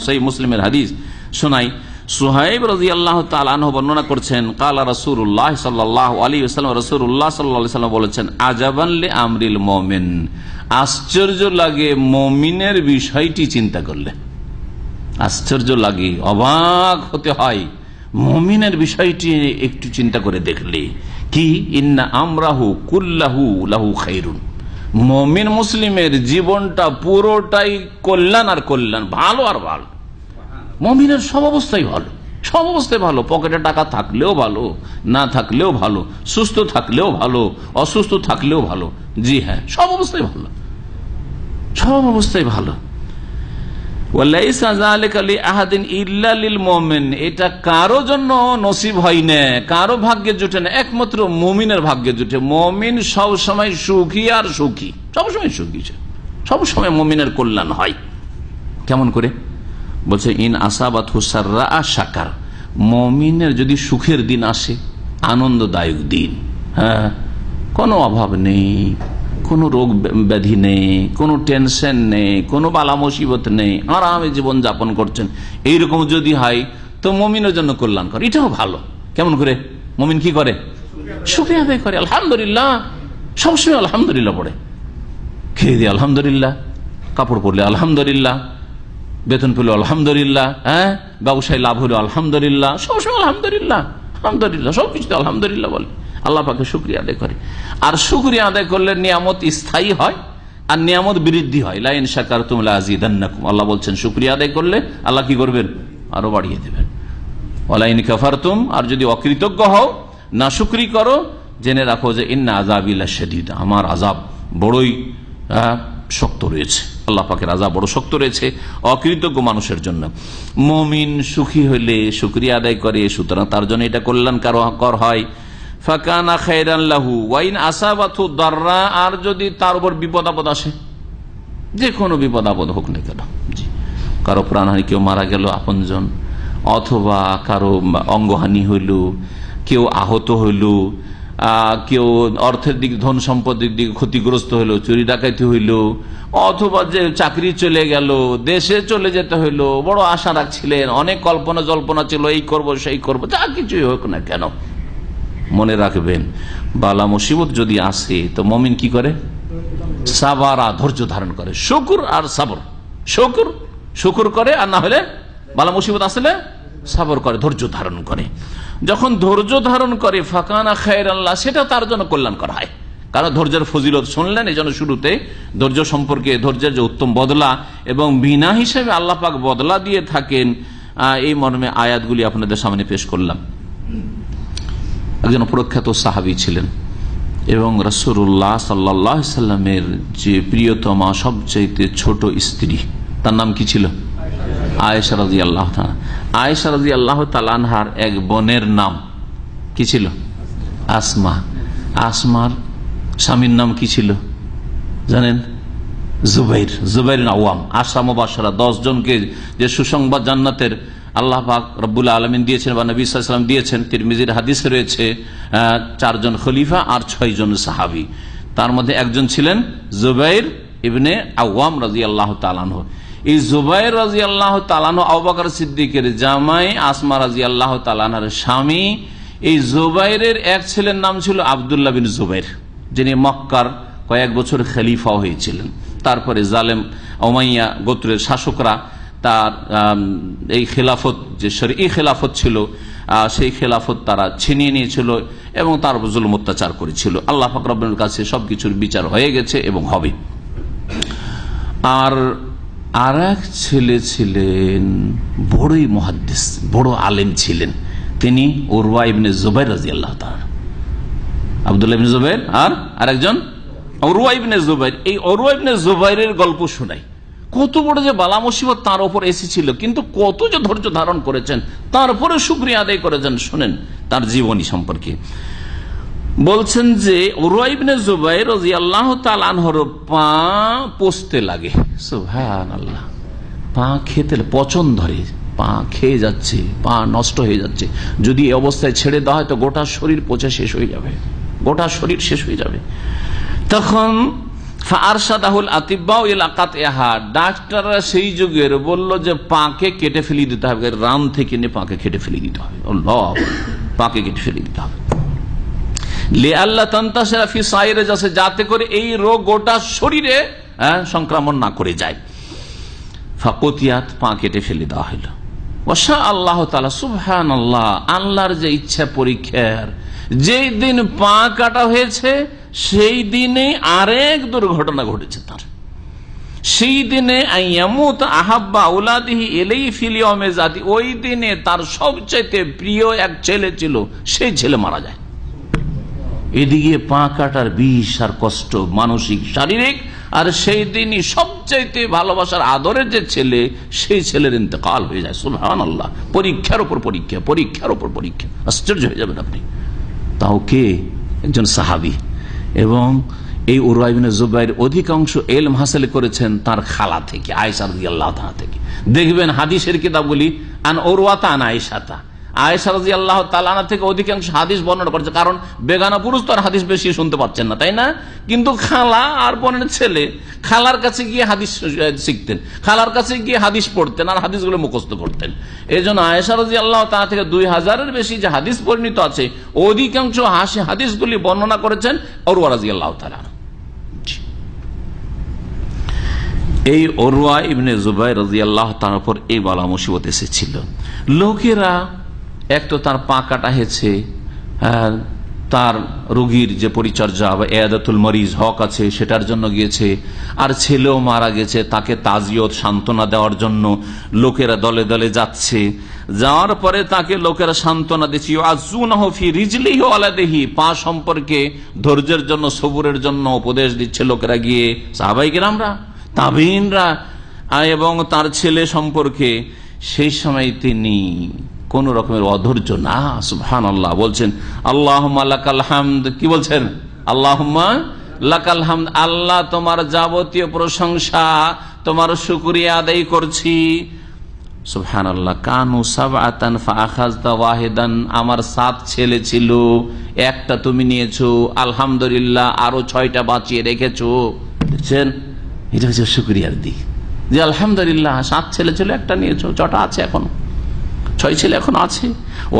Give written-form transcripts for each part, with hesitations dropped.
সহিহ মুসলিমের হাদিস শোনাই। সুহাইব রাদিয়াল্লাহু তাআলা আনহু বর্ণনা করছেন, কালা রাসূলুল্লাহ সাল্লাল্লাহু আলাইহি ওয়াসাল্লাম, রাসূলুল্লাহ সাল্লাল্লাহু আলাইহি ওয়াসাল্লাম বলেছেন, আজাবান লি আমরিল মুমিন, আশ্চর্য লাগে মুমিনের বিষয়টি চিন্তা করলে। আশ্চর্য লাগে, অবাক হতে হয় মুমিনের বিষয়টি একটু চিন্তা করে দেখলে। কি? ইন্না আমরাহু কুল্লাহু লাহু খাইরুন, মুমিন মুসলিমের জীবনটা পুরোটাই কল্যাণ আর কল্যাণ, ভালো আর ভালো। মুমিনের সব অবস্থাই ভালো, সব অবস্থায় ভালো। পকেটে টাকা থাকলেও ভালো, না থাকলেও ভালো, সুস্থ থাকলেও ভালো, অসুস্থ থাকলেও ভালো। জি হ্যাঁ, সব অবস্থায় ভালো, সব অবস্থায় ভালো। এটা কারো জন্য নসিব হয় না, কারো ভাগ্যে জুটে না, একমাত্র মুমিনের ভাগ্যে জুটে। মুমিন সব সময় সুখী আর সুখী, সবসময় সুখী, সবসময় মুমিনের কল্যাণ হয়। কেমন করে? বলছে ইন আসাবাতহু সাররা শাকার, মুমিনের যদি সুখের দিন আসে, আনন্দদায়ক দিন, হ্যাঁ, কোনো অভাব নেই, কোনো রোগ ব্যাধি নেই, কোনো টেনশন নেই, কোনো বালা মুসিবত নেই, আরামে জীবন যাপন করছেন, এইরকম যদি হয় তো মুমিনের জন্য কল্যাণকর। এটাও ভালো। কেমন করে? মুমিন কি করে? শুকরিয়া আদায় করে, আলহামদুলিল্লাহ, সবসময় আলহামদুলিল্লাহ পড়ে। খেয়ে দিয়ে আলহামদুলিল্লাহ, কাপড় পরলে আলহামদুলিল্লাহ, বেতন পেল আলহামদুলিল্লাহ, হ্যাঁ, ব্যবসায় লাভ হলো আলহামদুলিল্লাহ, সবসময় আলহামদুলিল্লাহ, আলহামদুলিল্লাহ, সবকিছু আলহামদুলিল্লাহ বলে, আল্লাহ পাকে শুকরিয়া আদায় করে। আর শুকরিয়া আদায় করলে নিয়ামত স্থায়ী হয় আর নিয়ামত বৃদ্ধি হয়। লা ইন শাকারতুম লা আযীদান্নাকুম, আল্লাহ বলছেন শুকরিয়া আদায় করলে আল্লাহ কি করবেন? আরো বাড়িয়ে দেবেন। ওয়ালা ইন কাফারতুম, আর যদি অকৃতজ্ঞ হও, না শুকরি করো, জেনে রাখো যে ইন্না আযাবি লাশাদীদ, আমার আযাব বড়ই শক্ত রয়েছে। আল্লাহ পাকের আযাব বড় শক্ত রয়েছে অকৃতজ্ঞ মানুষের জন্য। মুমিন সুখী হইলে শুকরিয়া আদায় করে, সুতরাং তার জন্য এটা কল্যাণকর হয়। ফাকানা খায়রান লাহু ওয়া ইন আসাবাতহু দাররা, আর যদি তার উপর বিপদ আপদ আসে, যে কোনো বিপদ আপদ হোক না কেন, কারো প্রাণহানি, কেউ মারা গেল আপনজন, অথবা কারো অঙ্গহানি হইল, কেউ আহত হইল, কেউ অর্থের দিক, ধন সম্পদের দিকে ক্ষতিগ্রস্ত হইল, চুরি ডাকাতি হইল, অথবা যে চাকরি চলে গেল, দেশে চলে যেতে হইল, বড় আশা রাখছিলেন, অনেক কল্পনা জল্পনা ছিল, এই করব সেই করব, যা কিছুই হোক না কেন, মনে রাখবেন বালা মুসিবত যদি আসে তো মুমিন কি করে? সাবারা, ধৈর্য ধারণ করে। শুকর আর সাবর, শুকর করে, আর না হলে বালা মুসিবত আসলে সাবর করে, ধৈর্য ধারণ করে। যখন ধৈর্য ধারণ করে ফাকানা খায়রান লাহু, সেটা তার জন্য কল্যাণ করা হয়। কারণ ধৈর্যের ফজিলত শুনলেন, এই জন্য শুরুতে ধৈর্য সম্পর্কে, ধৈর্যের যে উত্তম বদলা এবং বিনা হিসেবে আল্লাহ পাক বদলা দিয়ে থাকেন, এই মর্মে আয়াতগুলি আপনাদের সামনে পেশ করলাম। একজন প্রখ্যাত সাহাবী ছিলেন এবং রাসূলুল্লাহ সাল্লাল্লাহু আলাইহি সাল্লামের যে প্রিয়তমা, সবচেয়ে ছোট স্ত্রী, তার নাম কি ছিল? আয়েশা রাদিয়াল্লাহু তাআলা। আয়েশা রাদিয়াল্লাহু তাআলা আনহার এক বোনের নাম কি ছিল? আসমা। আসমার স্বামীর নাম কি ছিল জানেন? জুবাইর, জুবাইর আওয়াম। আশরা মুবাশশারা, 10 জনকে যে সুসংবাদ জান্নাতের আল্লাহ পাক রব্বুল আলামিন দিয়েছেন বা নবী সাল্লাল্লাহু আলাইহি ওয়াসাল্লাম দিয়েছেন, তিরমিজির হাদিসে রয়েছে 4 জন খলিফা আর 6 জন সাহাবী। তার মধ্যে একজন ছিলেন জুবাইর ইবনে আওয়াম রাদিয়াল্লাহু তাআলা আনহু। এই জুবাইর রাদিয়াল্লাহু তাআলা আনহু আবু বকর সিদ্দিকের জামাই, আসমা রাদিয়াল্লাহু তাআলা আনহার স্বামী। এই জুবাইরের এক ছেলের নাম ছিল আব্দুল্লাহ বিন জুবাইর, যিনি মক্কার কয়েক বছর খলিফা হয়েছিলেন। তারপরে জালেম উমাইয়া গোত্রের শাসকরা তার এই খেলাফত, যে শরঈ খেলাফত ছিল, সেই খেলাফত তারা ছিনিয়ে নিয়েছিল এবং তার উপর জুলুম অত্যাচার করেছিল। আল্লাহ পাক রব্বুল কাছে সবকিছুর বিচার হয়ে গেছে এবং হবে। আর এক ছেলে ছিলেন বড়ই মুহাদ্দিস, বড় আলেম ছিলেন, তিনি উরওয়া ইবনে জুবাইর রাদিয়াল্লাহু তাআলা। আব্দুল্লাহ ইবনে জুবাইর আর আরেকজন উরওয়া ইবনে জুবাইর। এই উরওয়া ইবনে জুবাইরের গল্প শোনাই, কত বড় যে বালা মুসিবত তার উপর এসেছিল, কিন্তু কত যে ধৈর্য ধারণ করেছেন, তারপরে শুকরিয়া আদায় করেছেন। শুনেন তার জীবনী সম্পর্কে। বলছেন যে উরওয়া ইবনে জুবাইর রাদিয়াল্লাহু তাআলা আনহুর পা পচতে লাগে। সুবহানাল্লাহ, পা খেতে পচন ধরে, পা খেয়ে যাচ্ছে, পা নষ্ট হয়ে যাচ্ছে। যদি এই অবস্থায় ছেড়ে দেওয়া হয় তো গোটা শরীর পচে শেষ হয়ে যাবে, গোটা শরীর শেষ হয়ে যাবে। তখন ফারশাদাহুল আতিব্বাউ ইলা কাতইহা, ডাক্তাররা সেই যুগের বলল যে পাকে কেটে ফেলে দিতে হবে, রান থেকে নিয়ে পাকে কেটে ফেলে দিতে হবে। আল্লাহ, পাকে কেটে ফেলে দিতে হবে। লিআল্লা তানতাশিরা ফি সাইরে জাসে, যাতে করে এই রোগ গোটা শরীরে সংক্রমণ না করে যায়। ফাকুতিয়াত, পা কেটে ফেলে দেওয়া হলো। ওয়াশা আল্লাহ তাআলা, সুবহানাল্লাহ, আল্লাহর যে ইচ্ছা পরীক্ষার, যেই দিন পা কাটা হয়েছে সেই দিনে আরেক দুর্ঘটনা ঘটেছে তার। সেই দিনে আইয়ামুত আহাব্বা আওলাদিহি ইলাইহি ফিল ইয়াউমি যাতি, ওই দিনে তার সবচেয়ে প্রিয় এক ছেলে ছিল, সেই ছেলে মারা যায়। এদিকে পা কাটার বিষ আর কষ্ট, মানসিক শারীরিক, আর সেই দিনই সবচাইতে ভালোবাসার আদরের যে ছেলে, সেই ছেলের ইন্তেকাল হয়ে যায়। সুবহানাল্লাহ, পরীক্ষার উপর পরীক্ষা, পরীক্ষার উপর পরীক্ষা, আশ্চর্য হয়ে যাবেন আপনি। তাও কে? একজন সাহাবী। এবং এই উরওয়া ইবনে জুবাইর অধিকাংশ ইলম হাসিল করেছেন তার খালা থেকে, আয়েশা রাদিয়াল্লাহু তাআলা থেকে। দেখবেন হাদিসের কিতাবগুলি আন উরওয়াতা আন আয়েশাতা, আয়েশা রাদিয়াল্লাহু তাআলা থেকে অধিকাংশ হাদিস বর্ণনা করেছে। কারণ বেগানা পুরুষ তো আর হাদিস বেশি শুনতে পাচ্ছেন না, তাই না? কিন্তু খালা আর বোনের ছেলে খালার কাছে গিয়ে হাদিস শিখতেন, খালার কাছে গিয়ে হাদিস পড়তেন আর হাদিসগুলো মুখস্থ করতেন। এই জন্য আয়েশা রাদিয়াল্লাহু তাআলা থেকে 2000-এর বেশি যে হাদিস পরিণত আছে, অধিকাংশ হাদিসগুলি বর্ণনা করেছেন উরওয়া রাদিয়াল্লাহু তাআলা। এই উরওয়া ইবনে জুবাইর রাদিয়াল্লাহু তাআলার উপর এই বালা মুসিবত এসেছিল। লোকেরা এক তো তার পা কাটা হয়েছে, তার রোগীর যে পরিচর্যা বা ইয়াদাতুল মরিজ হক আছে সেটার জন্য গিয়েছে, আর ছেলেও মারা গেছে, তাকে তাজিয়ত সান্ত্বনা দেওয়ার জন্য লোকেরা দলে দলে যাচ্ছে। যাওয়ার পরে তাকে লোকেরা সান্ত্বনা দিচ্ছে, ইউআযুনাহু ফি রিজলিহি ওয়া ওয়ালাদিহি, পা সম্পর্কে ধৈর্যের জন্য, সবুরের জন্য উপদেশ দিচ্ছে লোকেরা গিয়ে, সাহাবায়ে কেরামরা, তাবেঈনরা, এবং তার ছেলে সম্পর্কে। সেই সময় তিনি কোন রকমের অধৈর্য না, সুবহানাল্লাহ বলছেন, আল্লাহুম্মা লাকাল হামদ। কি বলছেন? আল্লাহুম্মা লাকাল হামদ, আল্লাহ তোমার যাবতীয় প্রশংসা, তোমার শুকরিয়া আদায় করছি। সুবহানাল্লাহ। কানু সাবআতান ফাআখাযতা ওয়াহিদান, আমার 7 ছেলে ছিল, একটা তুমি নিয়েছো, আলহামদুলিল্লাহ আরো 6টা বাঁচিয়ে রেখেছো। দেখছেন, এটা হচ্ছে শুকরিয়ার দিক, যে আলহামদুলিল্লাহ 7 ছেলে ছিল, একটা নিয়েছো, 6টা আছে, এখনো 6 ছেলে এখনো আছে। ও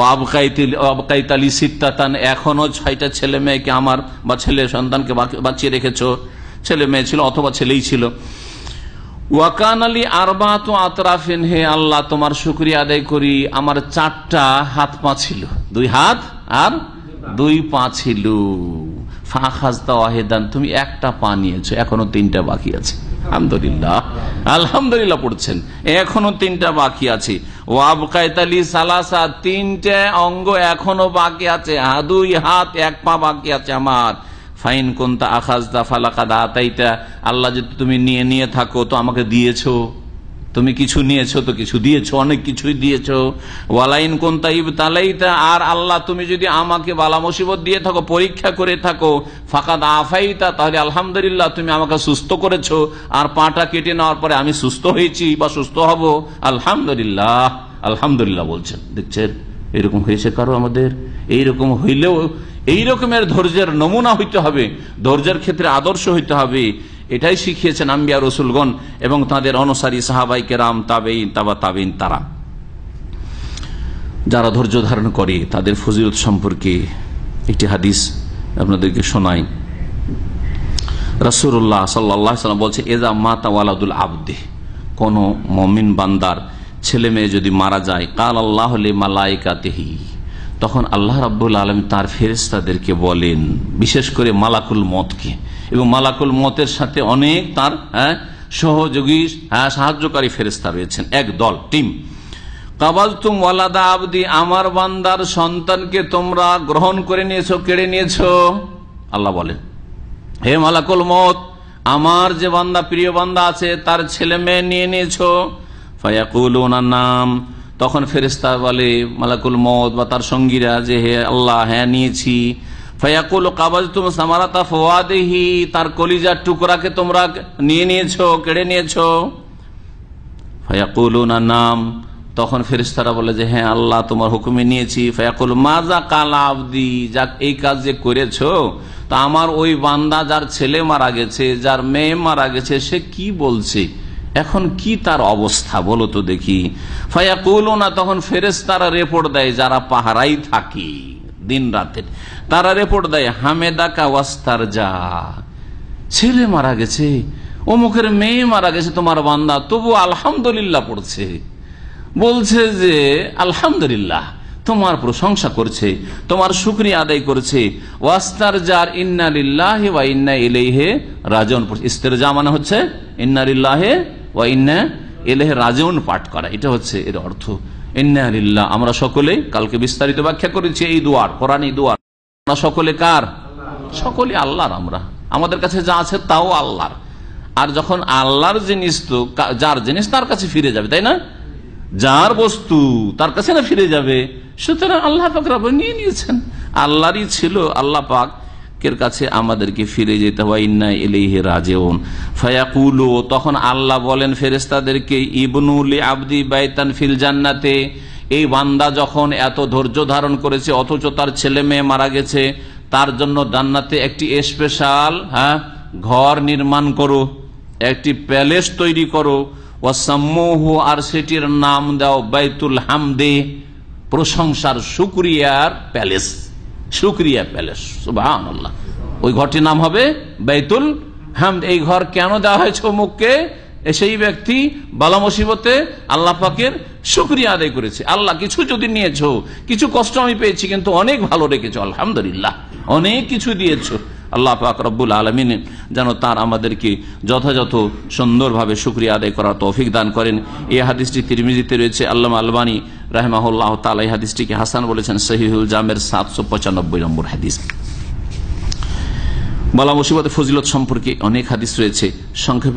আবকাইতালি সিত্তাতান, এখনো 6টা ছেলে মেয়েকে আমার বা ছেলে সন্তানকে বাঁচিয়ে রেখেছো, ছেলে মেয়ে ছিল অথবা ছেলেই ছিল। ওয়াকান আলী আরবাতু আতরাফিন, হে আল্লাহ তোমার শুকরিয়া আদায় করি, আমার 4টা হাত পা ছিল, 2 হাত আর 2 পা ছিল। ফাখাযতা ওয়াহিদান, তুমি একটা পা নিয়েছো, এখনো 3টা বাকি আছে। আলহামদুলিল্লাহ, আলহামদুলিল্লাহ পড়ছেন, এখনো 3টা বাকি আছে। ও আবকাইতালি সালাসা, 3টে অঙ্গ এখনো বাকি আছে, 2 হাত 1 পা বাকি আছে আমার। ফাইন কুনতা আখাযতা ফালাকাদ আতাইতা, আল্লাহ যদি তুমি নিয়ে থাকো তো আমাকে দিয়েছো, তুমি কিছু নিয়েছো তো কিছু দিয়েছো, অনেক কিছুই দিয়েছো। ওয়ালাইন কুনতা ইবতালাইতা, আর আল্লাহ তুমি যদি আমাকে বালা মুসিবত দিয়ে থাকো, পরীক্ষা করে থাকো, ফাকাদ আফাইতা, তাহলে আলহামদুলিল্লাহ তুমি আমাকে সুস্থ করেছো, আর পাটা কেটে নেওয়ার পরে আমি সুস্থ হয়েছি বা সুস্থ হব, আলহামদুলিল্লাহ, আলহামদুলিল্লাহ বলছেন। দেখছেন, এরকম হয়েছে কারো আমাদের? এইরকম হইলেও এই রকমের ধৈর্যের নমুনা হইতে হবে, ধৈর্যের ক্ষেত্রে আদর্শ হইতে হবে। এটাই শিখিয়েছেন আম্বিয়া রসুলগণ এবং তাদের অনুসারী সাহাবাই কেরাম, তাবেঈন, তাবা তাবেঈন। তারা যারা ধৈর্য ধারণ করে তাদের ফজিলত সম্পর্কে একটি হাদিস আপনাদেরকে শোনাই। রাসূলুল্লাহ সাল্লাল্লাহু আলাইহি ওয়াসাল্লাম বলছে, এজা মাতা ওয়ালাদুল আবদে, কোন মুমিন বান্দার ছেলে মেয়ে যদি মারা যায়, কাল আল্লাহু লিমালাইকাতিহি, তখন আল্লাহ রাব্বুল আলামিন তার ফেরেশতাদেরকে বলেন, বিশেষ করে মালাকুল মতকে, এবং মালাকুল মতের সাথে অনেক তার সহযোগী সাহায্যকারী ফেরেশতা রয়েছেন, এক দল, টিম। কাবালতুম ওয়ালাদা আবদি, আমার বান্দার সন্তানকে তোমরা গ্রহণ করে নিয়েছো, কেড়ে নিয়েছো। আল্লাহ বলেন, হে মালাকুল মত, আমার যে বান্দা, প্রিয় বান্দা আছে, তার ছেলে মেয়ে নিয়ে নিয়েছো। ফায়াকুলুনা নাম, তখন ফেরেশতা বলে, মালাকুল মত বা তার সঙ্গীরা, যে হে আল্লাহ, হ্যাঁ নিয়েছি। ফায়াকুলু কাবাজতুম সামারাতা ফাওয়াদিহি, তার কলিজার টুকরাকে তোমরা নিয়ে নিয়েছো, কেড়ে নিয়েছো। ফায়াকুলুনা নাম, তখন ফেরেশতারা বলে যে হ্যাঁ আল্লাহ তোমার হুকুমে নিয়েছি। ফায়াকুল মাজা কালা আবদি, যাক এই কাজ যে করেছো, তা আমার ওই বান্দা যার ছেলে মারা গেছে, যার মেয়ে মারা গেছে, সে কি বলছে, এখন কি তার অবস্থা বলো তো দেখি। ফায়াকুলুনা, তখন ফেরেশতারা রিপোর্ট দেয়, যারা পাহারাই থাকে দিন রাতে, তারা রিপোর্ট দেয় হামেদাকা ওয়াস্তারজা, ছেলে মারা গেছে, অমুকের মেয়ে মারা গেছে তোমার বান্দা, তবু আলহামদুলিল্লাহ পড়ছে, বলছে যে আলহামদুলিল্লাহ, তোমার প্রশংসা করছে, তোমার শুকরিয়া আদায় করছে। ওয়াস্তারজার ইন্না লিল্লাহি ওয়া ইন্না ইলাইহি রাজিউন, ইস্তেরজা মানে হচ্ছে ইন্না লিল্লাহি ওয়া ইন্না ইলাইহি রাজিউন পাঠ করা, এটা হচ্ছে এর অর্থ। ইন্না লিল্লাহ, আমরা সকলে কালকে বিস্তারিত ব্যাখ্যা করেছি এই দোয়ার, কোরআনী দোয়ার। আমরা সকলে কার? সকলে আল্লাহর। আমরা আমাদের কাছে যা আছে তাও আল্লাহর। আর যখন আল্লাহর জিনিস, তো যার জিনিস তার কাছে ফিরে যাবে, তাই না? যার বস্তু তার কাছে না ফিরে যাবে, সুতরাং আল্লাহ পাক রব নিয়ে নিয়েছেন, আল্লাহরই ছিল, আল্লাহ পাকের কাছে আমাদেরকে ফিরে যেতে হয়। ইন্না ইলাইহি রাজিউন। ফায়াকুলু, তখন আল্লাহ বলেন ফেরেশতাদেরকে, ইবনু লি আবদি বাইতান ফিল জান্নাতে, এই বান্দা যখন এত ধৈর্য ধারণ করেছে অথচ তার ছেলে মেয়ে মারা গেছে, তার জন্য জান্নাতে একটি স্পেশাল ঘর নির্মাণ করো, একটি প্যালেস তৈরি করো। ওয়াসাম্মুহু, আর সেটির নাম দাও বাইতুল হামদে, প্রশংসার, শুকরিয়ার প্যালেস, শুকরিয়া প্যালেস। সুবহানাল্লাহ। ওই ঘরটির নাম হবে বাইতুল হামদ। এই ঘর কেন দেওয়া হয়েছে অমুককে? সেই ব্যক্তি বালা মুসিবতে আল্লাহ পাকের শুকরিয়া আদায় করেছে। আল্লাহ কিছু যদি নিয়েছো, কিছু কষ্ট আমি পেয়েছি, কিন্তু অনেক ভালো রেখেছো, আলহামদুলিল্লাহ, অনেক কিছু দিয়েছো। আল্লাহ পাক রব্বুল আলামিন যেন তার আমাদেরকে যথাযথ সুন্দরভাবে শুকরিয়া আদায় করার তৌফিক দান করেন। এই হাদিসটি তিরমিজিতে রয়েছে। আল্লামা আলবানী রাহিমাহুল্লাহ তাআলা এই হাদিসটিকে হাসান বলেছেন, সহিহুল জামের 795 নম্বর হাদিস। বালা মুসিবতের ফজিলত সম্পর্কে অনেক হাদিস রয়েছে, সংক্ষেপে